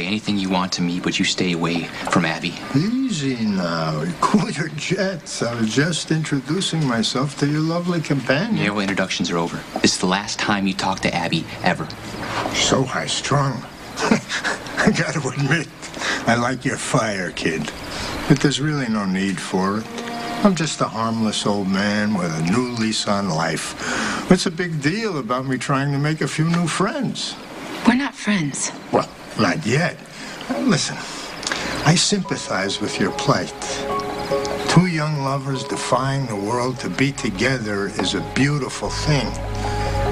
anything you want to me, but you stay away from Abby. Easy now. Cool your jets. I was just introducing myself to your lovely companion. Yeah, well, introductions are over. This is the last time you talk to Abby, ever. So high-strung. I gotta admit, I like your fire, kid. But there's really no need for it. I'm just a harmless old man with a new lease on life. What's a big deal about me trying to make a few new friends? We're not friends. Well, not yet. Listen, I sympathize with your plight. Two young lovers defying the world to be together is a beautiful thing.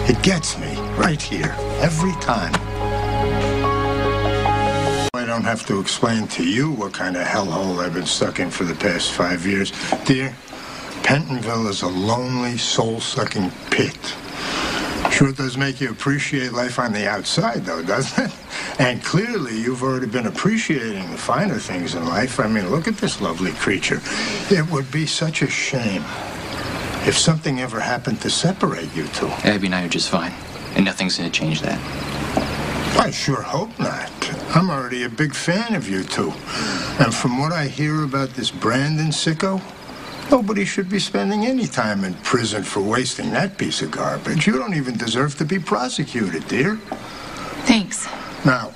It gets me right here, every time. I don't have to explain to you what kind of hellhole I've been stuck in for the past 5 years. Dear, Pentonville is a lonely, soul-sucking pit. Sure does make you appreciate life on the outside, though, doesn't it? And clearly, you've already been appreciating the finer things in life. I mean, look at this lovely creature. It would be such a shame if something ever happened to separate you two. Abby and I are just fine, and nothing's going to change that. I sure hope not. I'm already a big fan of you two. And from what I hear about this Brandon sicko, nobody should be spending any time in prison for wasting that piece of garbage. You don't even deserve to be prosecuted, dear. Thanks. Now,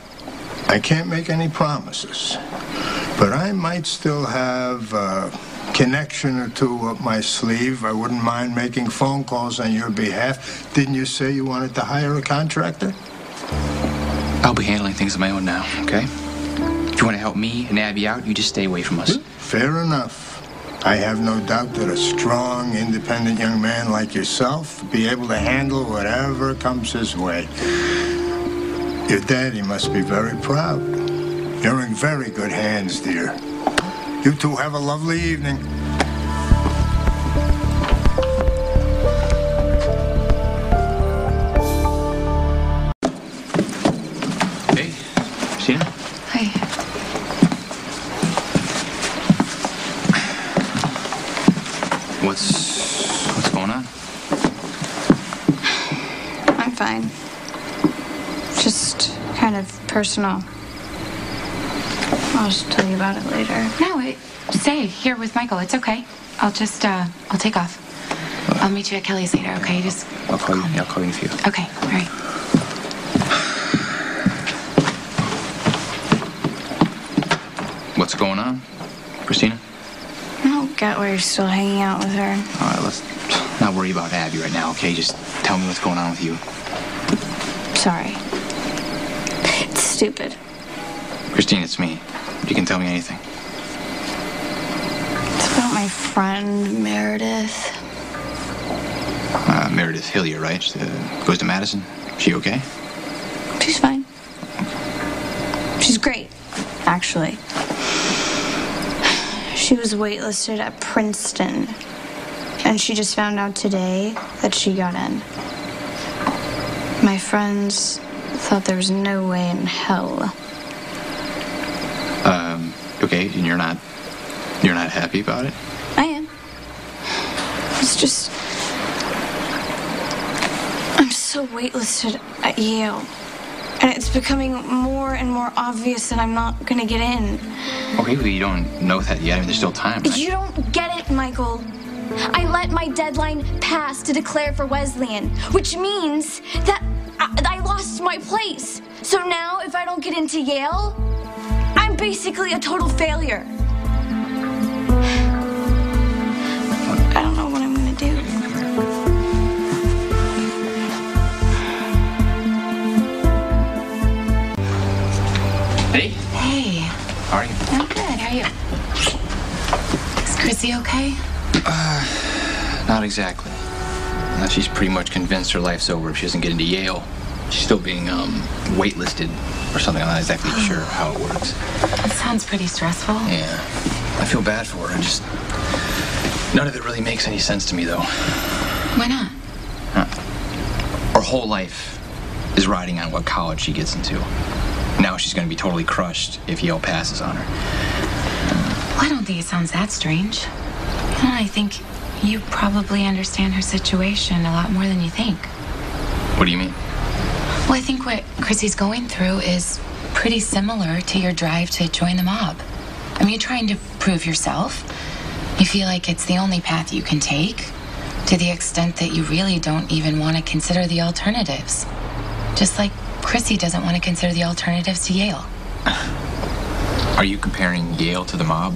I can't make any promises, but I might still have a connection or two up my sleeve. I wouldn't mind making phone calls on your behalf. Didn't you say you wanted to hire a contractor? I'll be handling things on my own now, okay? If you want to help me and Abby out, you just stay away from us. Fair enough. I have no doubt that a strong, independent young man like yourself will be able to handle whatever comes his way. Your daddy must be very proud. You're in very good hands, dear. You two have a lovely evening. Hey, Christina? Hi. What's going on? I'm fine. Just kind of personal. I'll just tell you about it later. No, stay here with Michael. It's okay. I'll just, I'll take off. I'll meet you at Kelly's later, okay? Just I'll call you in a few. Okay, all right. What's going on, Christina? I don't get why you're still hanging out with her. All right, let's not worry about Abby right now, okay? Just tell me what's going on with you. Sorry. It's stupid. Christine, it's me. You can tell me anything. It's about my friend, Meredith. Meredith Hillier, right? She goes to Madison. She okay? She's fine. She's great, actually. She was waitlisted at Princeton, and she just found out today that she got in. My friends thought there was no way in hell. Okay, and you're not happy about it? I am. It's just, I'm so waitlisted at Yale, and it's becoming more and more obvious that I'm not gonna get in. Okay, well, you don't know that yet. I mean, there's still time, right? You don't get it, Michael. I let my deadline pass to declare for Wesleyan, which means that I lost my place. So now, if I don't get into Yale, I'm basically a total failure. I don't know what I'm gonna do. Hey. Hey. How are you? I'm good. How are you? Is Chrissy okay? Not exactly. She's pretty much convinced her life's over if she doesn't get into Yale. She's still being waitlisted or something. I'm not exactly sure how it works. That sounds pretty stressful. Yeah. I feel bad for her. None of it really makes any sense to me, though. Why not? Her whole life is riding on what college she gets into. Now she's going to be totally crushed if Yale passes on her. Well, I don't think it sounds that strange. I think you probably understand her situation a lot more than you think. What do you mean? Well, I think what Chrissy's going through is pretty similar to your drive to join the mob. I mean, you're trying to prove yourself. You feel like it's the only path you can take, to the extent that you really don't even want to consider the alternatives. Just like Chrissy doesn't want to consider the alternatives to Yale. Are you comparing Yale to the mob?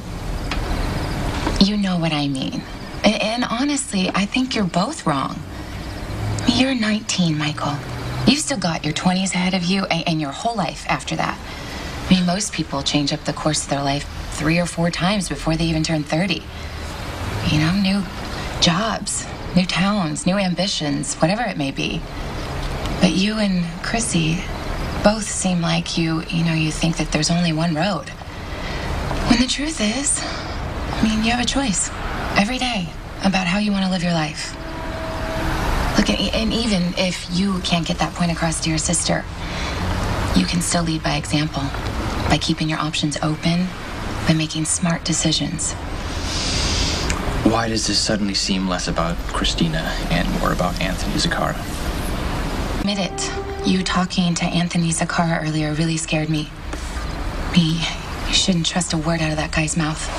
You know what I mean. And honestly, I think you're both wrong. You're 19, Michael. You've still got your 20s ahead of you and your whole life after that. I mean, most people change up the course of their life 3 or 4 times before they even turn 30. You know, new jobs, new towns, new ambitions, whatever it may be. But you and Chrissy both seem like you think that there's only one road. When the truth is, I mean, you have a choice every day about how you want to live your life. Look, and even if you can't get that point across to your sister, you can still lead by example, by keeping your options open, by making smart decisions. Why does this suddenly seem less about Christina and more about Anthony Zacchara? Admit it. You talking to Anthony Zacchara earlier really scared me. You shouldn't trust a word out of that guy's mouth.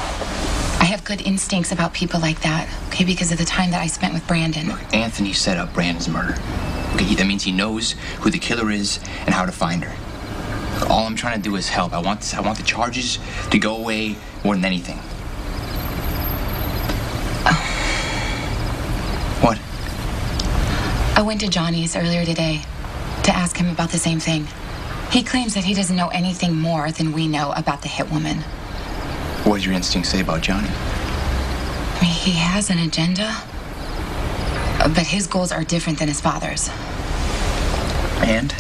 I have good instincts about people like that, okay, because of the time that I spent with Brandon. Look, Anthony set up Brandon's murder. Okay, that means he knows who the killer is and how to find her. Look, all I'm trying to do is help. I want the charges to go away more than anything. What? I went to Johnny's earlier today to ask him about the same thing. He claims that he doesn't know anything more than we know about the hit woman. What did your instincts say about Johnny? I mean, he has an agenda, but his goals are different than his father's. And?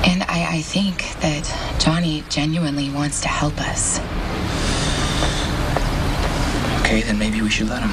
And I think that Johnny genuinely wants to help us. Okay, then maybe we should let him.